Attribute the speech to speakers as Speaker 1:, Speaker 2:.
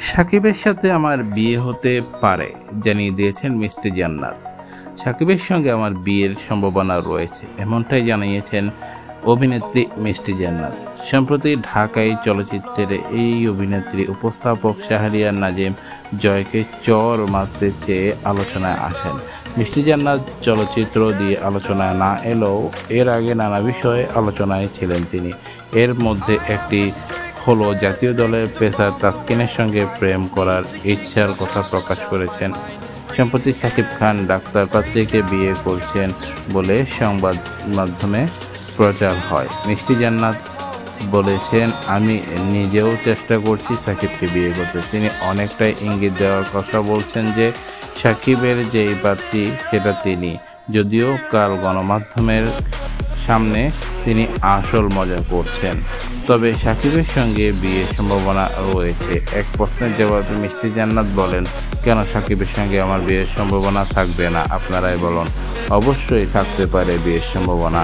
Speaker 1: সাকিবের সাথে আমার বিয়ে হতে পারে জানিয়ে দিয়েছেন মিষ্টি জান্নাত। সাকিবের সঙ্গে আমার বিয়ের সম্ভাবনা রয়েছে, এমনটাই জানিয়েছেন অভিনেত্রী মিষ্টি জান্নাত। সম্প্রতি ঢাকায় চলচ্চিত্রের এই অভিনেত্রী উপস্থাপক শাহরিয়ার নাজিম জয়কে চর মারতে চেয়ে আলোচনায় আসেন। মিষ্টি জান্নাত চলচ্চিত্র দিয়ে আলোচনায় না এলেও এর আগে নানা বিষয়ে আলোচনায় ছিলেন তিনি। এর মধ্যে একটি হলো জাতীয় দলের পেসার তাসকিনের সঙ্গে প্রেম করার ইচ্ছার কথা প্রকাশ করেছেন। সম্প্রতি শাকিব খান ডাক্তার পাত্রীকে বিয়ে করছেন বলে সংবাদ মাধ্যমে প্রচার হয়। মিষ্টি জান্নাত বলেছেন, আমি নিজেও চেষ্টা করছি সাকিবকে বিয়ে করতে। তিনি অনেকটাই ইঙ্গিত দেওয়ার কথা বলছেন যে সাকিবের যেই পাত্রী সেটা তিনি, যদিও কাল গণমাধ্যমের সামনে তিনি আসল মজা করছেন। তবে সাকিবের সঙ্গে বিয়ের সম্ভাবনা রয়েছে। এক প্রশ্নের জবাবে মিষ্টি জান্নাত বলেন, কেন সাকিবের সঙ্গে আমার বিয়ের সম্ভাবনা থাকবে না? আপনারাই বলুন। অবশ্যই থাকতে পারে বিয়ের সম্ভাবনা।